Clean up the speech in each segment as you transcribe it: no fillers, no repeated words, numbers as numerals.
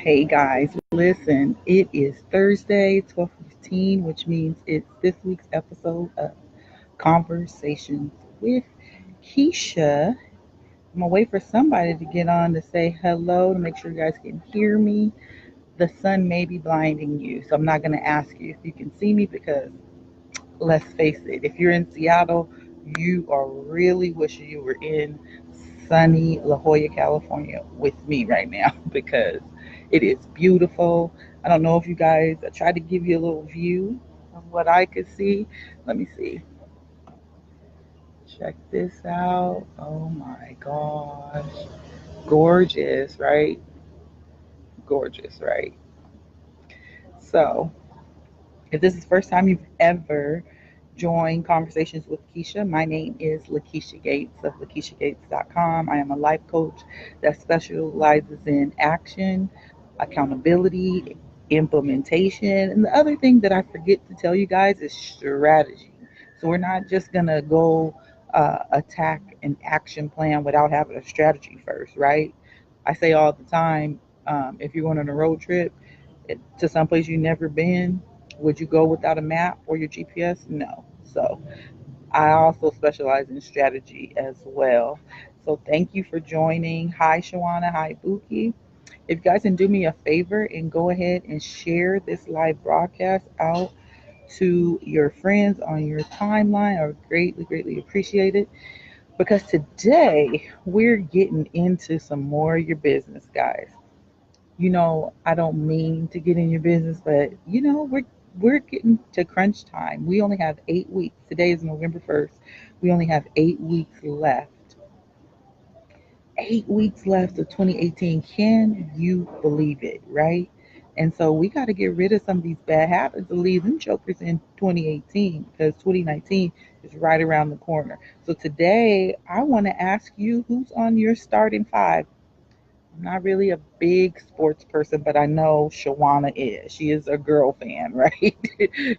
Hey guys, listen, it is Thursday, 12:15, which means it's this week's episode of Conversations with Keisha. I'm gonna wait for somebody to get on to say hello to make sure you guys can hear me. The sun may be blinding you, so I'm not gonna ask you if you can see me because let's face it, if you're in Seattle, you are really wishing you were in sunny La Jolla, California with me right now because it is beautiful. I don't know if you guys, I tried to give you a little view of what I could see. Let me see. Check this out. Oh my gosh. Gorgeous, right? Gorgeous, right? So, if this is the first time you've ever joined Conversations with Keisha, my name is Lakesha Gates of LakeshaGates.com. I am a life coach that specializes in action, accountability, implementation, and the other thing that I forget to tell you guys is strategy. So we're not just going to go attack an action plan without having a strategy first, right? I say all the time, if you're going on a road trip, to some place you've never been, would you go without a map or your GPS? No. So I also specialize in strategy as well. So thank you for joining. Hi, Shawana. Hi, Buki. If you guys can do me a favor and go ahead and share this live broadcast out to your friends on your timeline, I would greatly, greatly appreciate it. Because today we're getting into some more of your business, guys. I don't mean to get in your business, but we're getting to crunch time. We only have 8 weeks. Today is November 1st. We only have 8 weeks left. 8 weeks left of 2018. Can you believe it, right? And so we got to get rid of some of these bad habits and leave them jokers in 2018 because 2019 is right around the corner. So today I want to ask you who's on your starting five. I'm not really a big sports person, but I know Shawana is. She is a girl fan, right?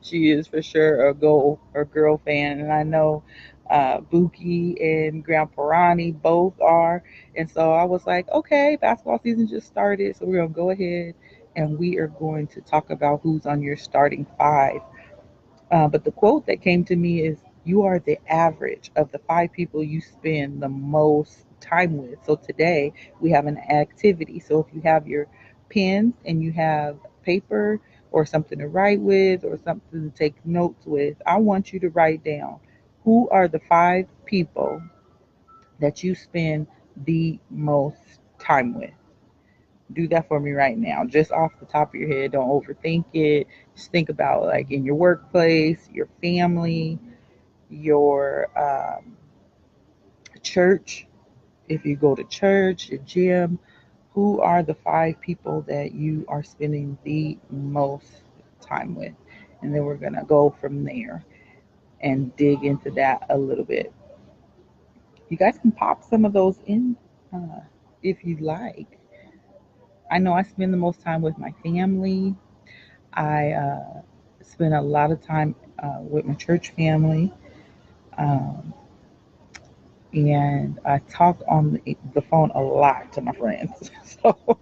She is for sure a girl fan, and I know Buki and Grandpa Ronnie both are. And so I was like, okay, basketball season just started, so we're gonna go ahead and we are going to talk about who's on your starting five. But the quote that came to me is, "You are the average of the five people you spend the most time with." So today we have an activity. So if you have your pens and you have paper or something to write with or something to take notes with, I want you to write down who are the five people that you spend the most time with. Do that for me right now, just off the top of your head. Don't overthink it. Just think about like in your workplace, your family, your church, if you go to church, your gym. Who are the five people that you are spending the most time with? And then we're going to go from there and dig into that a little bit. You guys can pop some of those in if you like. I know I spend the most time with my family. I spend a lot of time with my church family. Um, and I talk on the phone a lot to my friends. So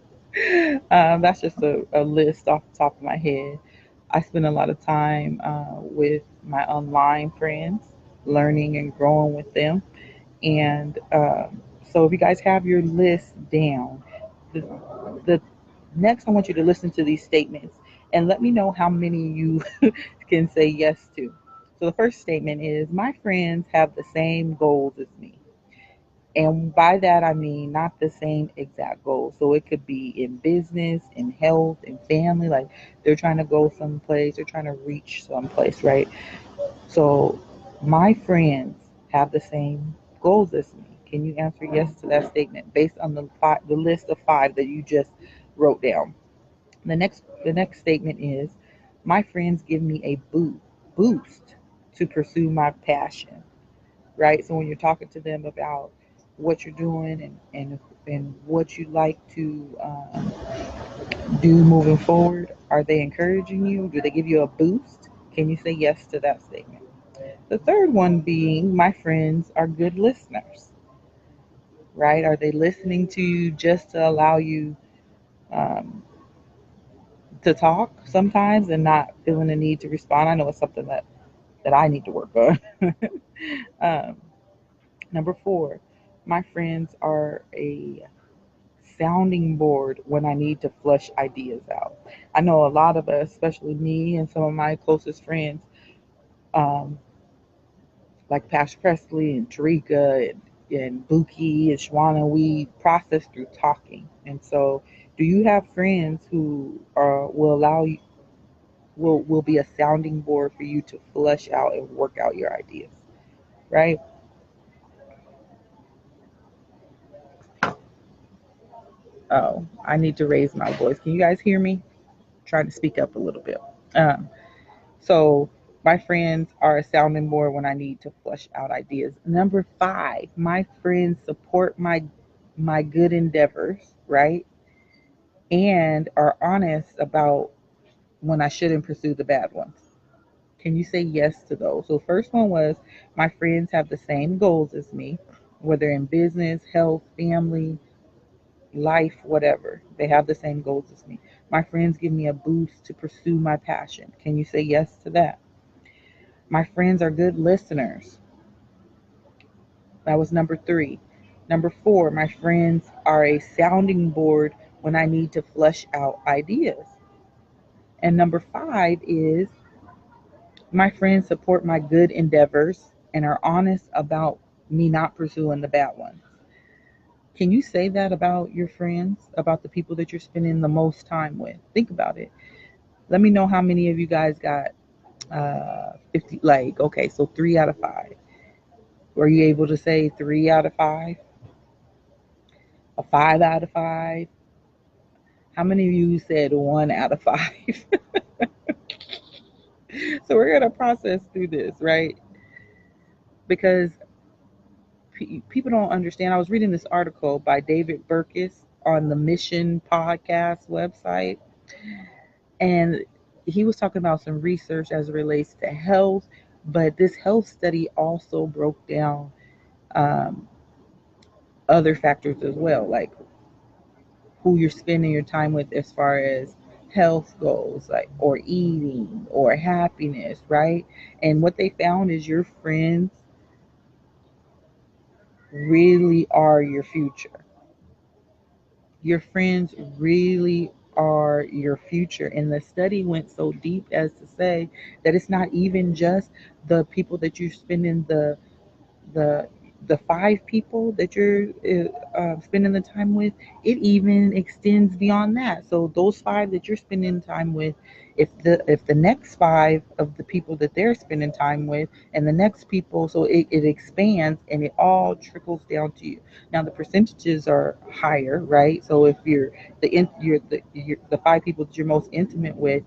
that's just a list off the top of my head. I spend a lot of time with my online friends, learning and growing with them. And so if you guys have your list down, the, the next I want you to listen to these statements and let me know how many you can say yes to. So the first statement is, my friends have the same goals as me. And by that, I mean not the same exact goals. So it could be in business, in health, in family. Like they're trying to go someplace, they're trying to reach someplace, right? So my friends have the same goals as me. Can you answer yes to that statement based on the list of five that you just wrote down? The next statement is, my friends give me a boost to pursue my passion, right? So when you're talking to them about what you're doing and what you like to do moving forward, are they encouraging you? Do they give you a boost? Can you say yes to that statement? The third one being, my friends are good listeners, right? Are they listening to you just to allow you um, to talk sometimes and not feeling the need to respond. I know it's something that I need to work on. um, Number four, my friends are a sounding board when I need to flush ideas out. I know a lot of us, especially me and some of my closest friends, um, like Pastor Presley and Tarika and Buki and Shwana, we process through talking. And so, do you have friends who will allow you will be a sounding board for you to flush out and work out your ideas, right? Oh, I need to raise my voice. Can you guys hear me? Trying to speak up a little bit. Um, so my friends are a sounding board when I need to flush out ideas. Number five, my friends support my good endeavors, right? And are honest about when I shouldn't pursue the bad ones. Can you say yes to those? So first one was my friends have the same goals as me, whether in business, health, family, life, whatever. They have the same goals as me. My friends give me a boost to pursue my passion. Can you say yes to that? My friends are good listeners. That was number three. Number four, my friends are a sounding board when I need to flush out ideas. And number five is my friends support my good endeavors and are honest about me not pursuing the bad ones. Can you say that about your friends, about the people that you're spending the most time with? Think about it. Let me know how many of you guys got 50, like, okay, so 3 out of 5. Were you able to say 3 out of 5? A 5 out of 5? How many of you said 1 out of 5? So we're going to process through this, right? Because people don't understand. I was reading this article by David Burkus on the Mission Podcast website, and he was talking about some research as it relates to health, but this health study also broke down um, other factors as well, like who you're spending your time with as far as health goals, like or eating or happiness, right? And what they found is your friends really are your future. Your friends really are your future. And the study went so deep as to say that it's not even just the people that you're spending the the 5 people that you're spending the time with. It even extends beyond that. So those 5 that you're spending time with, if the next 5 of the people that they're spending time with, and the next people, so it expands and it all trickles down to you. Now the percentages are higher, right? So if you're the 5 people that you're most intimate with,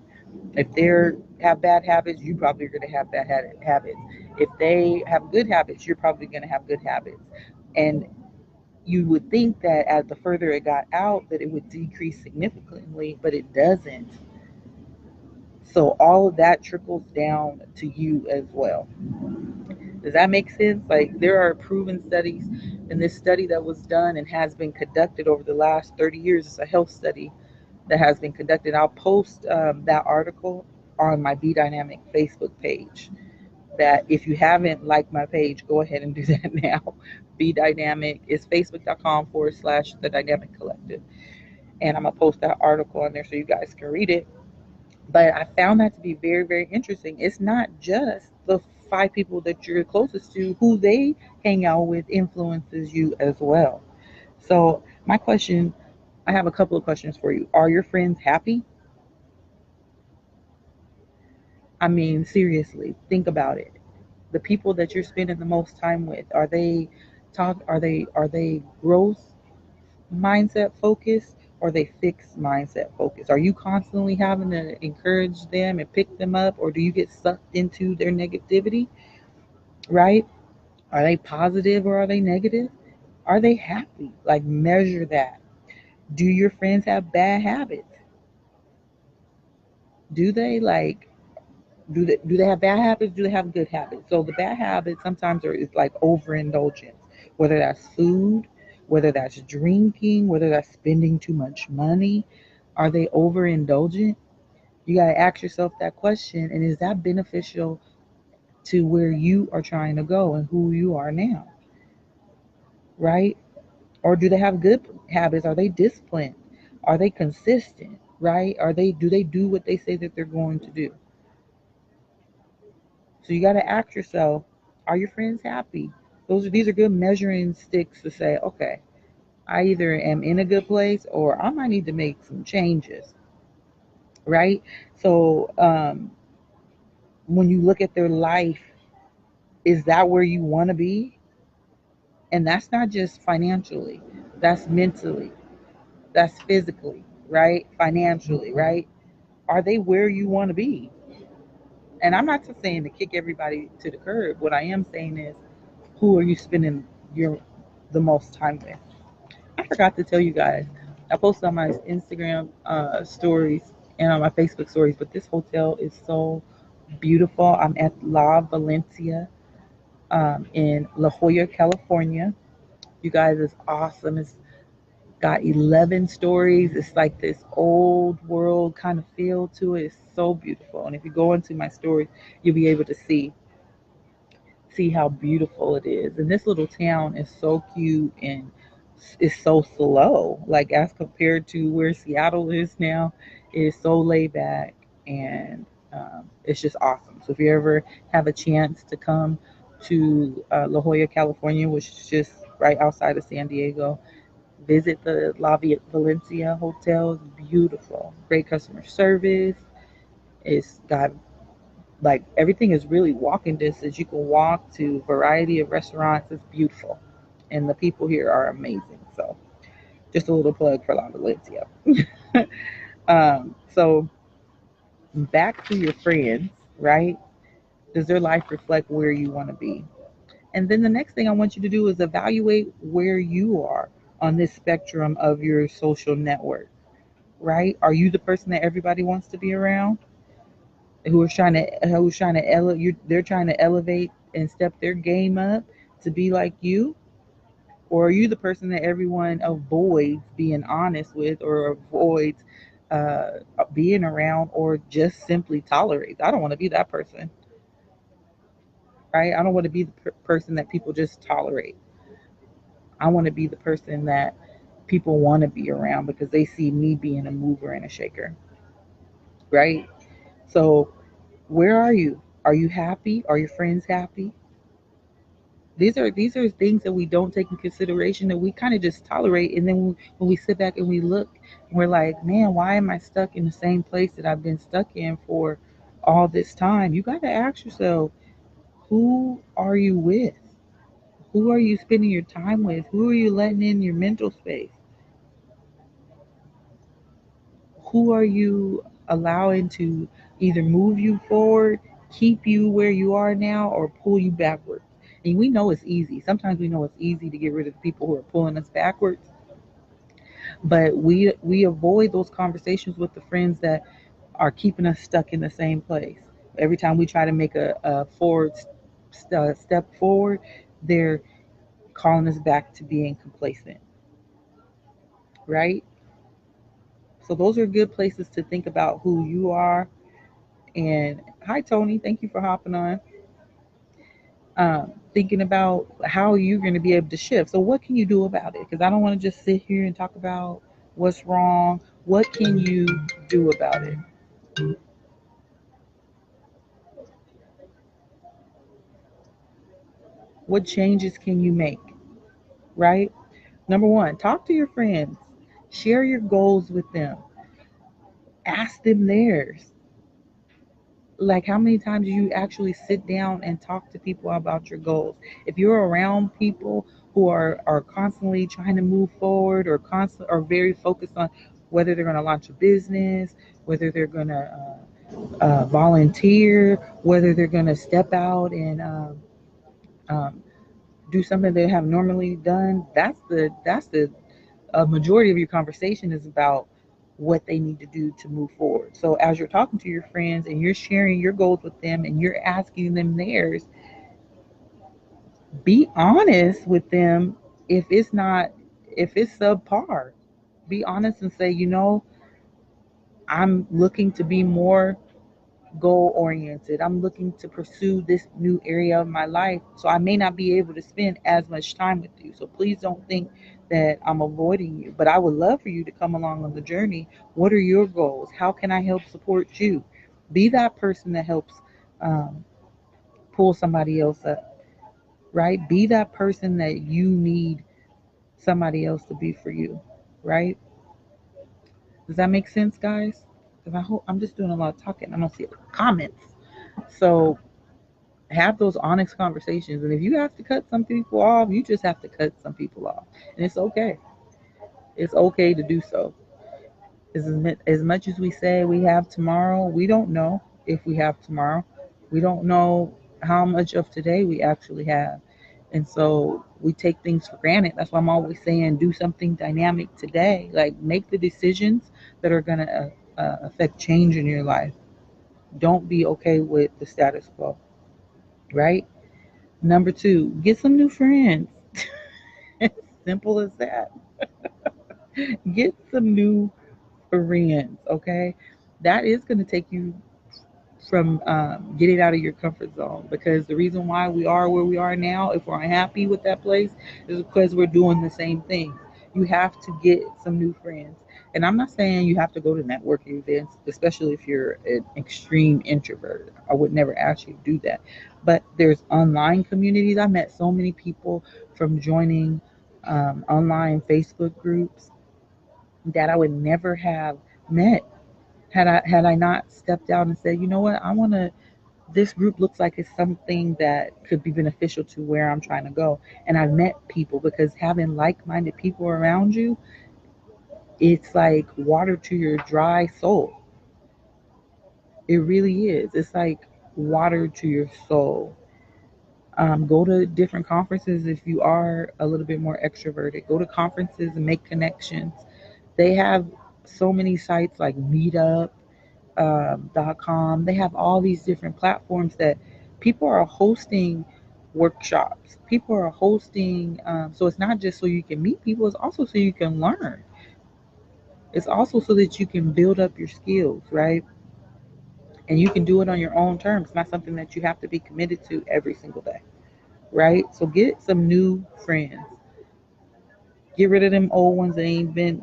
if they have bad habits, you probably are going to have bad habits. If they have good habits, you're probably going to have good habits. And you would think that as the further it got out, that it would decrease significantly, but it doesn't. So all of that trickles down to you as well. Does that make sense? Like there are proven studies, and this study that was done and has been conducted over the last 30 years, it's a health study that has been conducted. I'll post that article on my Be Dynamic Facebook page. That if you haven't liked my page, go ahead and do that now. Be Dynamic is facebook.com/, The Dynamic Collective. And I'm going to post that article on there so you guys can read it. But I found that to be very, very interesting. It's not just the 5 people that you're closest to, who they hang out with influences you as well. So, my question, I have a couple of questions for you. Are your friends happy? I mean, seriously, think about it. The people that you're spending the most time with, are they growth mindset focused, or are they fixed mindset focused? Are you constantly having to encourage them and pick them up, or do you get sucked into their negativity, right? Are they positive or are they negative? Are they happy? Like, measure that. Do your friends have bad habits? Do they like do they have bad habits? Do they have good habits? So the bad habits sometimes are is like overindulgence, whether that's food, whether that's drinking, whether that's spending too much money. Are they overindulgent? You got to ask yourself that question, and is that beneficial to where you are trying to go and who you are now, right? Or do they have good habits? Are they disciplined? Are they consistent, right? Do they do what they say that they're going to do? So you got to ask yourself, are your friends happy? These are good measuring sticks to say, okay, I either am in a good place or I might need to make some changes, right? So when you look at their life, is that where you want to be? And that's not just financially, that's mentally, that's physically, right? Financially, right? Are they where you want to be? And I'm not just saying to kick everybody to the curb. What I am saying is, who are you spending your the most time with? I forgot to tell you guys. I posted on my Instagram stories and on my Facebook stories, but this hotel is so beautiful. I'm at La Valencia in La Jolla, California. You guys, it's awesome. It's got 11 stories. It's like this old world kind of feel to it. It's so beautiful. And if you go into my story, you'll be able to see how beautiful it is. And this little town is so cute and it's so slow. Like as compared to where Seattle is now, it's so laid back and it's just awesome. So if you ever have a chance to come to La Jolla, California, which is just right outside of San Diego, visit the La Valencia Hotel. It's beautiful. Great customer service. It's got like everything is really walking distance. You can walk to a variety of restaurants. It's beautiful. And the people here are amazing. So just a little plug for La Valencia. So back to your friends, right? Does their life reflect where you want to be? And then the next thing I want you to do is evaluate where you are on this spectrum of your social network, right? Are you the person that everybody wants to be around? They're trying to elevate and step their game up to be like you? Or are you the person that everyone avoids being honest with or avoids being around or just simply tolerates? I don't want to be that person, right? I don't want to be the person that people just tolerate. I want to be the person that people want to be around because they see me being a mover and a shaker, right? So, where are you? Are you happy? Are your friends happy? These are things that we don't take in consideration that we kind of just tolerate, and then when we sit back and we look, we're like, man, why am I stuck in the same place that I've been stuck in for all this time? You got to ask yourself, who are you with? Who are you spending your time with? Who are you letting in your mental space? Who are you allowing to either move you forward, keep you where you are now, or pull you backwards? And we know it's easy. Sometimes we know it's easy to get rid of the people who are pulling us backwards, but we avoid those conversations with the friends that are keeping us stuck in the same place. Every time we try to make a step forward, they're calling us back to being complacent, right? So those are good places to think about who you are. And hi, Tony. Thank you for hopping on. Thinking about how you're going to be able to shift. So, what can you do about it? Because I don't want to just sit here and talk about what's wrong. What can you do about it? What changes can you make? Right? Number one, talk to your friends, share your goals with them, ask them theirs. Like, how many times do you actually sit down and talk to people about your goals? If you're around people who are constantly trying to move forward or constant or very focused on whether they're going to launch a business, whether they're going to volunteer, whether they're going to step out and um, do something they have normally done, that's the a majority of your conversation is about what they need to do to move forward. So as you're talking to your friends and you're sharing your goals with them and you're asking them theirs, be honest with them. If it's subpar, be honest and say, I'm looking to be more goal oriented. I'm looking to pursue this new area of my life. So I may not be able to spend as much time with you. So please don't think that I'm avoiding you. But I would love for you to come along on the journey. What are your goals? How can I help support you? Be that person that helps um, pull somebody else up, right? Be that person that you need somebody else to be for you, right? Does that make sense, guys? Because I'm just doing a lot of talking. I don't see comments. So have those honest conversations. And if you have to cut some people off, you just have to cut some people off. And it's okay. It's okay to do so. As much as we say we have tomorrow, we don't know if we have tomorrow. We don't know how much of today we actually have. And so we take things for granted. That's why I'm always saying do something dynamic today. Like make the decisions that are going to affect change in your life. Don't be okay with the status quo, right? Number two, get some new friends. Simple as that. Get some new friends, okay? That is going to take you from getting out of your comfort zone, because the reason why we are where we are now, if we're unhappy with that place, is because we're doing the same thing. You have to get some new friends. And I'm not saying you have to go to networking events, especially if you're an extreme introvert. I would never ask you to do that. But there's online communities. I met so many people from joining online Facebook groups that I would never have met had I not stepped out and said, you know what, I want to. This group looks like it's something that could be beneficial to where I'm trying to go. And I've met people, because having like-minded people around you, it's like water to your dry soul. It really is. It's like water to your soul. Go to different conferences if you are a little bit more extroverted. Go to conferences and make connections. They have so many sites like Meetup, .com. They have all these different platforms that people are hosting workshops. People are hosting, so it's not just so you can meet people, it's also so you can learn. It's also so that you can build up your skills, right? And you can do it on your own terms. It's not something that you have to be committed to every single day, right? So get some new friends. Get rid of them old ones that ain't been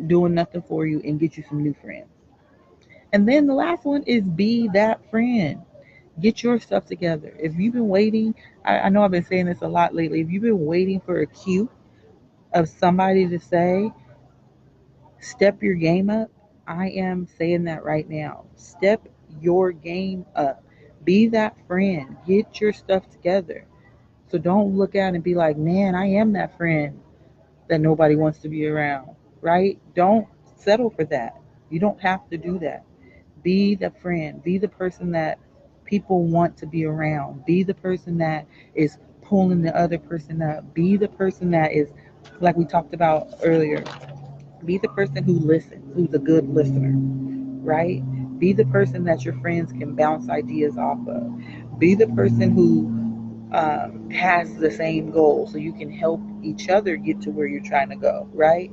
doing nothing for you, and get you some new friends. And then the last one is be that friend. Get your stuff together. If you've been waiting, I know I've been saying this a lot lately. If you've been waiting for a cue of somebody to say, step your game up, I am saying that right now. Step your game up. Be that friend. Get your stuff together. So don't look at it and be like, man, I am that friend that nobody wants to be around, right? Don't settle for that. You don't have to do that. Be the friend. Be the person that people want to be around. Be the person that is pulling the other person up. Be the person that is, like we talked about earlier, be the person who listens, who's a good listener, right? Be the person that your friends can bounce ideas off of. Be the person who has the same goal so you can help each other get to where you're trying to go, right?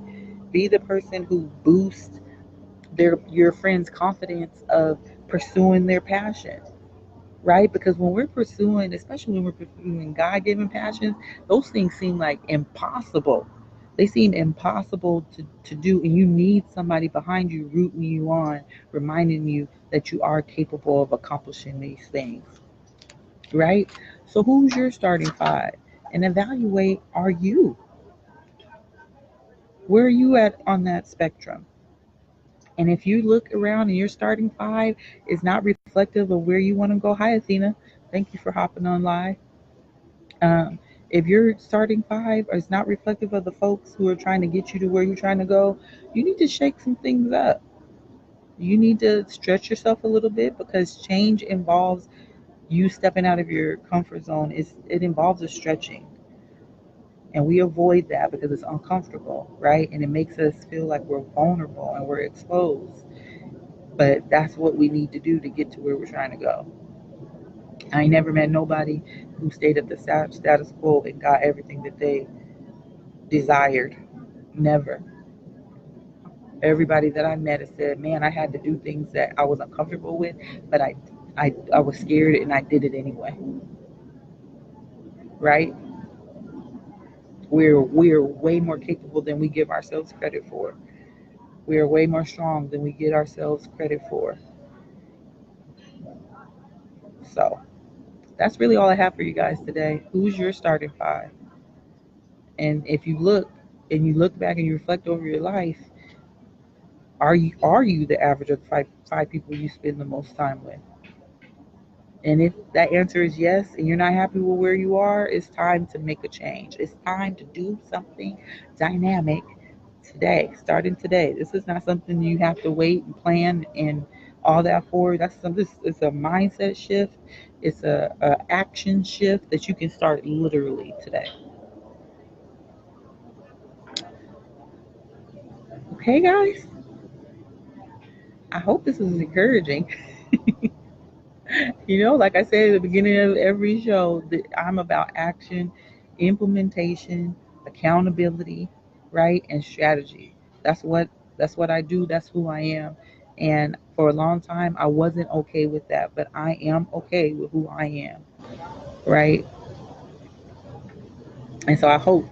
Be the person who boosts your friend's confidence of pursuing their passion, right? Because when we're pursuing, especially when we're pursuing God-given passions, those things seem like impossible. They seem impossible to do, and you need somebody behind you rooting you on, reminding you that you are capable of accomplishing these things, right? So who's your starting five? And evaluate, are you? Where are you at on that spectrum? And if you look around and your starting five is not reflective of where you want to go, hi Athena, thank you for hopping on live. Um, if your starting five is not reflective of the folks who are trying to get you to where you're trying to go, you need to shake some things up. You need to stretch yourself a little bit, because change involves you stepping out of your comfort zone. It involves a stretching. And we avoid that because it's uncomfortable, right? And it makes us feel like we're vulnerable and we're exposed. But that's what we need to do to get to where we're trying to go. I ain't never met nobody who stayed at the status quo and got everything that they desired. Never. Everybody that I met has said, man, I had to do things that I was uncomfortable with, but I was scared and I did it anyway. Right? We're way more capable than we give ourselves credit for. We are way more strong than we give ourselves credit for. So that's really all I have for you guys today. Who's your starting five? And if you look back and you reflect over your life, are you the average of the five people you spend the most time with? And if that answer is yes, and you're not happy with where you are, it's time to make a change. It's time to do something dynamic today, starting today. This is not something you have to wait and plan and all that for. That's something. It's a mindset shift. It's a action shift that you can start literally today. Okay, guys. I hope this is encouraging. Like I said at the beginning of every show, that I'm about action, implementation, accountability, right, and strategy. That's what that's what I do. That's who I am. And for a long time, I wasn't okay with that, but I am okay with who I am, right? And so I hope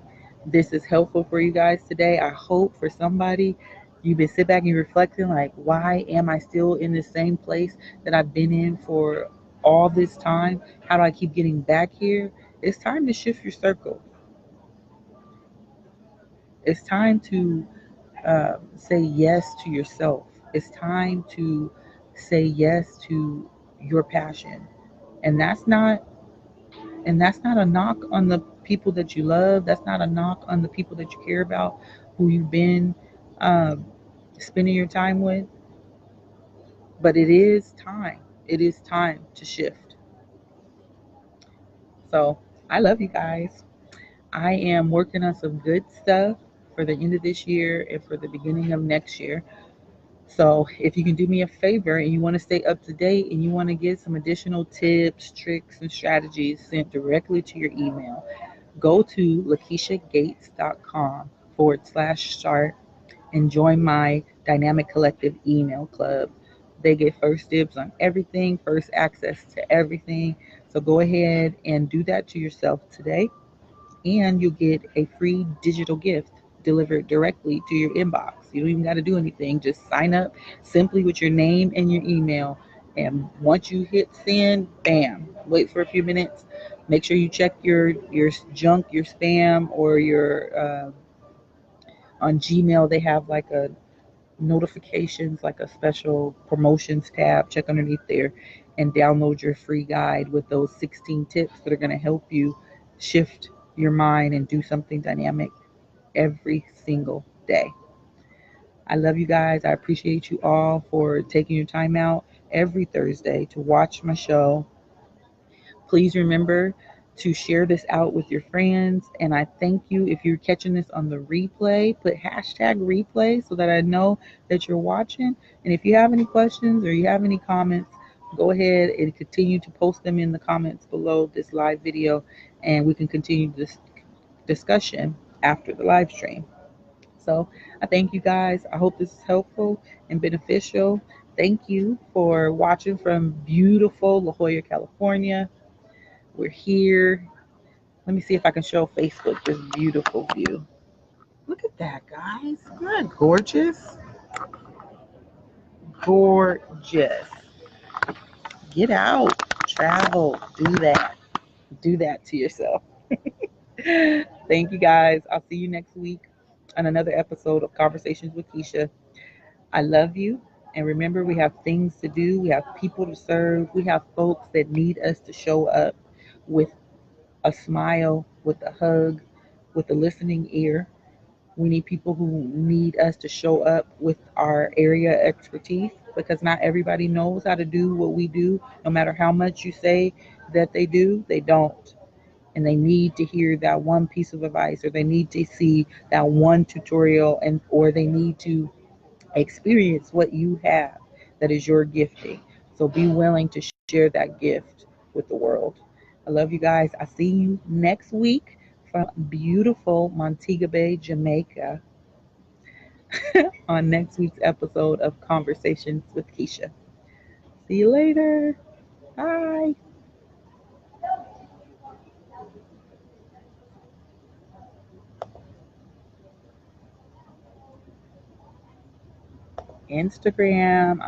this is helpful for you guys today. I hope for somebody you've been sitting back and reflecting like, why am I still in the same place that I've been in for all this time? How do I keep getting back here? It's time to shift your circle. It's time to say yes to yourself. It's time to say yes to your passion. And that's not a knock on the people that you love. That's not a knock on the people that you care about, who you've been um, spending your time with. But it is time. It is time to shift. So I love you guys. I am working on some good stuff for the end of this year and for the beginning of next year. So if you can do me a favor and you want to stay up to date and you want to get some additional tips, tricks, and strategies sent directly to your email, go to lakeishagates.com/start and join my Dynamic Collective email club. They get first dibs on everything, first access to everything. So go ahead and do that to yourself today, and you'll get a free digital gift delivered directly to your inbox. You don't even got to do anything. Just sign up simply with your name and your email. And once you hit send, bam, wait for a few minutes. Make sure you check your junk, your spam, or your on Gmail. They have like a notifications, like a special promotions tab. Check underneath there and download your free guide with those 16 tips that are going to help you shift your mind and do something dynamic every single day. I love you guys. I appreciate you all for taking your time out every Thursday to watch my show. Please remember to share this out with your friends. And I thank you. If you're catching this on the replay, put hashtag replay so that I know that you're watching. And if you have any questions or you have any comments, go ahead and continue to post them in the comments below this live video, and we can continue this discussion after the live stream. So I thank you guys. I hope this is helpful and beneficial. Thank you for watching from beautiful La Jolla, California. We're here. Let me see if I can show Facebook this beautiful view. Look at that, guys. Isn't that gorgeous? Gorgeous. Get out, travel, do that. Do that to yourself. Thank you, guys. I'll see you next week on another episode of Conversations with Keisha. I love you. And remember, we have things to do. We have people to serve. We have folks that need us to show up with a smile, with a hug, with a listening ear. We need people who need us to show up with our area expertise, because not everybody knows how to do what we do. No matter how much you say that they don't. And they need to hear that one piece of advice, or they need to see that one tutorial, and or they need to experience what you have that is your gifting. So be willing to share that gift with the world. I love you guys. I see you next week from beautiful Montego Bay, Jamaica. on next week's episode of Conversations with Keisha. See you later. Bye. Instagram.